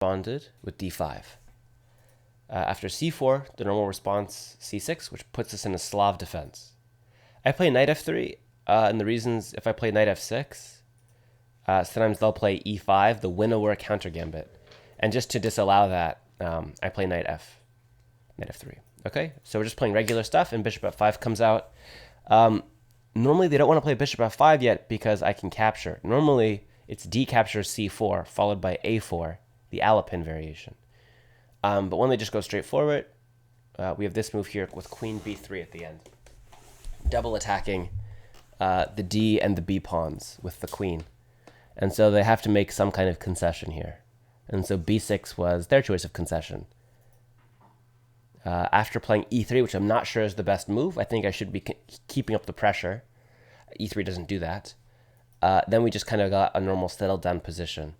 responded with d5. After c4, the normal response c6, which puts us in a Slav defense. I play knight f3, and the reasons if I play knight f6, sometimes they'll play e5, the winnow or a counter gambit. And just to disallow that, I play knight f3. Okay, so we're just playing regular stuff, and bishop f5 comes out. Normally, they don't want to play bishop f5 yet because I can capture. Normally, it's d captures c4, followed by a4, the Alapin variation. But when they just go straight forward, we have this move here with queen b3 at the end. Double attacking the d and the b pawns with the queen. And so they have to make some kind of concession here. And so b6 was their choice of concession. After playing e3, which I'm not sure is the best move, I think I should be keeping up the pressure. e3 doesn't do that. Then we just kind of got a normal settled down position.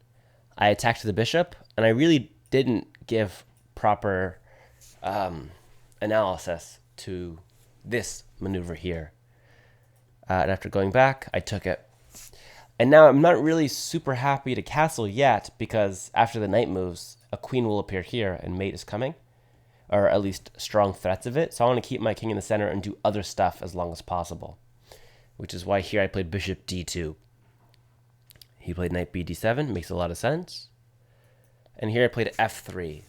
I attacked the bishop, and I really didn't give proper analysis to this maneuver here. And after going back, I took it. And now I'm not really super happy to castle yet, because after the knight moves, a queen will appear here, and mate is coming. Or at least strong threats of it. So I want to keep my king in the center and do other stuff as long as possible. Which is why here I played bishop d2. He played knight bd7, makes a lot of sense. And here I played f3.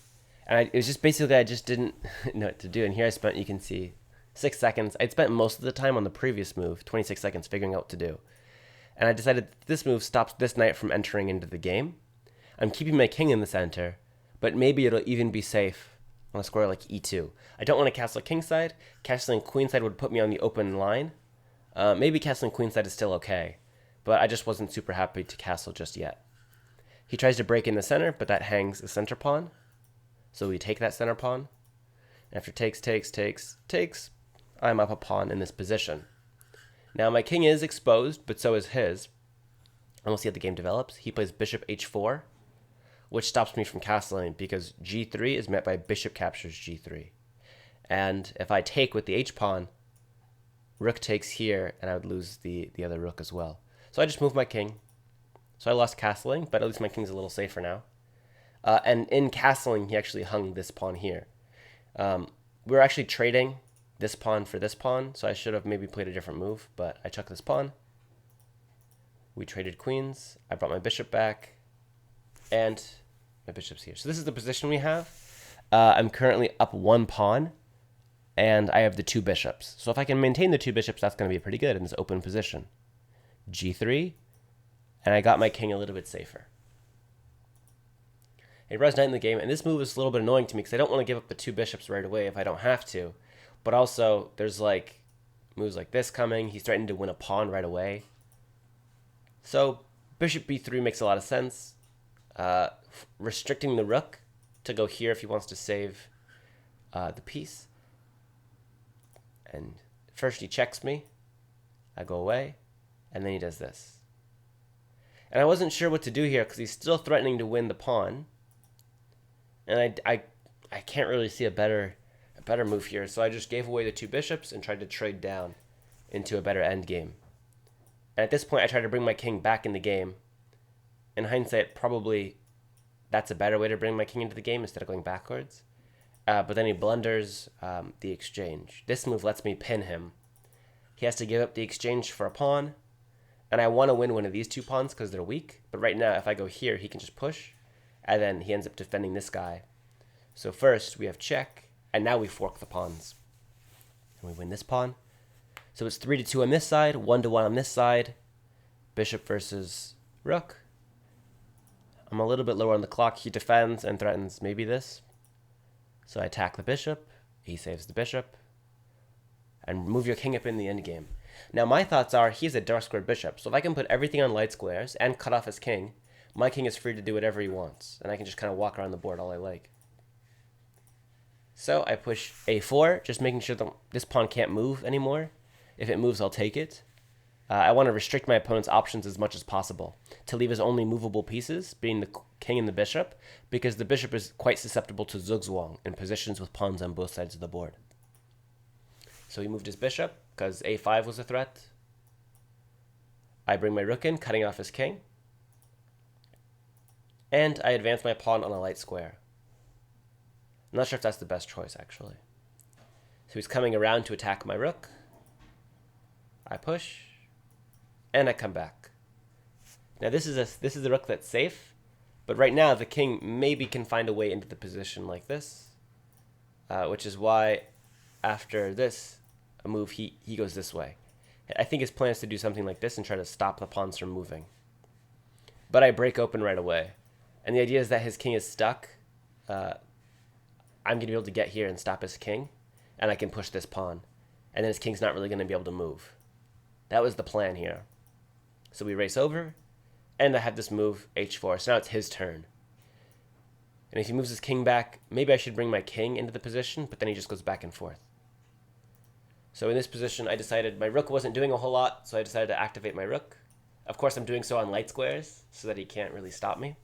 And it was just basically, I just didn't know what to do. And here I spent, you can see, 6 seconds. I'd spent most of the time on the previous move, 26 seconds, figuring out what to do. And I decided this move stops this knight from entering into the game. I'm keeping my king in the center, but maybe it'll even be safe on a square like e2. I don't want to castle kingside. Castling queenside would put me on the open line. Maybe castling queenside is still okay, but I just wasn't super happy to castle just yet. He tries to break in the center, but that hangs the center pawn. So we take that center pawn. After takes, I'm up a pawn in this position. Now my king is exposed, but so is his. And we'll see how the game develops. He plays bishop h4. Which stops me from castling because g3 is met by bishop captures g3. And if I take with the h-pawn, rook takes here, and I would lose the other rook as well. So I just moved my king. So I lost castling, but at least my king's a little safer now. And in castling, he actually hung this pawn here. We were actually trading this pawn for this pawn, so I should have maybe played a different move, but I took this pawn. We traded queens. I brought my bishop back, and my bishop's here. So this is the position we have. I'm currently up one pawn, and I have the two bishops. So if I can maintain the two bishops, that's going to be pretty good in this open position. g3, and I got my king a little bit safer. He res knight in the game, and this move is a little bit annoying to me because I don't want to give up the two bishops right away if I don't have to. But also, there's like moves like this coming. He's threatening to win a pawn right away. So bishop b3 makes a lot of sense. Restricting the rook to go here if he wants to save the piece. And first he checks me. I go away. And then he does this. And I wasn't sure what to do here because he's still threatening to win the pawn. And I can't really see a better move here. So I just gave away the two bishops and tried to trade down into a better endgame. And at this point I tried to bring my king back in the game. In hindsight, probably that's a better way to bring my king into the game instead of going backwards. But then he blunders the exchange. This move lets me pin him. He has to give up the exchange for a pawn. And I want to win one of these two pawns because they're weak. But right now, if I go here, he can just push. And then he ends up defending this guy. So first, we have check. And now we fork the pawns. And we win this pawn. So it's 3-2 on this side, 1-1 on this side. Bishop versus rook. I'm a little bit lower on the clock. He defends and threatens maybe this. So I attack the bishop. He saves the bishop. And move your king up in the endgame. Now my thoughts are he's a dark squared bishop. So if I can put everything on light squares and cut off his king, my king is free to do whatever he wants. And I can just kind of walk around the board all I like. So I push a4, just making sure that this pawn can't move anymore. If it moves, I'll take it. I want to restrict my opponent's options as much as possible to leave his only movable pieces being the king and the bishop, because the bishop is quite susceptible to zugzwang in positions with pawns on both sides of the board. So he moved his bishop because a5 was a threat. I bring my rook in, cutting off his king. And I advance my pawn on a light square. I'm not sure if that's the best choice, actually. So he's coming around to attack my rook. I push, and I come back. Now this is the rook that's safe, but right now the king maybe can find a way into the position like this, which is why after this a move he goes this way. I think his plan is to do something like this and try to stop the pawns from moving. But I break open right away, and the idea is that his king is stuck. I'm going to be able to get here and stop his king, and I can push this pawn, and then his king's not really going to be able to move. That was the plan here. So we race over, and I have this move, h4. So now it's his turn. And if he moves his king back, maybe I should bring my king into the position, but then he just goes back and forth. So in this position, I decided my rook wasn't doing a whole lot, so I decided to activate my rook. Of course, I'm doing so on light squares, so that he can't really stop me.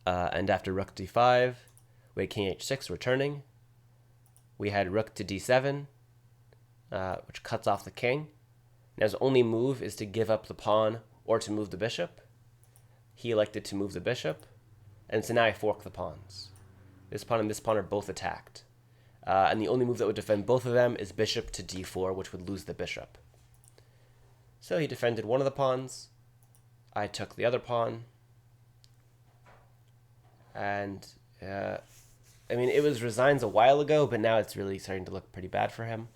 And after rook d5, we had king h6 returning. We had rook to d7, which cuts off the king. Now his only move is to give up the pawn or to move the bishop. He elected to move the bishop, and so now I fork the pawns. This pawn and this pawn are both attacked. And the only move that would defend both of them is bishop to d4, which would lose the bishop. So he defended one of the pawns. I took the other pawn. And, I mean, it was resigns a while ago, but now it's really starting to look pretty bad for him.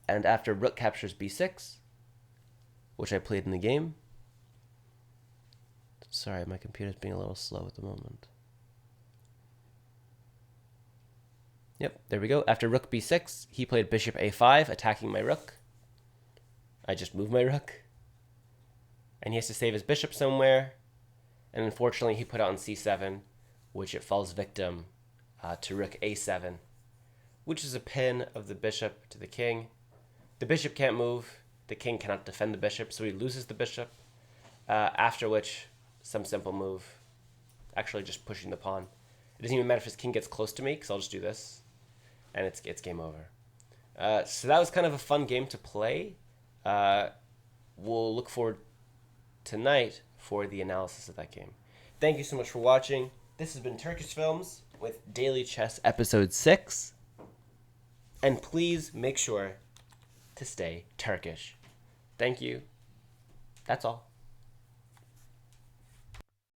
And after rook captures b6, which I played in the game. Sorry, my computer's being a little slow at the moment. Yep, there we go. After rook b6, he played bishop a5, attacking my rook. I just moved my rook. And he has to save his bishop somewhere. And unfortunately, he put out on c7, which it falls victim to rook a7, which is a pin of the bishop to the king. The bishop can't move. The king cannot defend the bishop, so he loses the bishop. After which, some simple move, actually just pushing the pawn. It doesn't even matter if his king gets close to me, because I'll just do this, and it's game over. So that was kind of a fun game to play. We'll look forward tonight for the analysis of that game. Thank you so much for watching. This has been Turkish Films with Daily Chess Episode 6. And please make sure to stay Turkish. Thank you. That's all.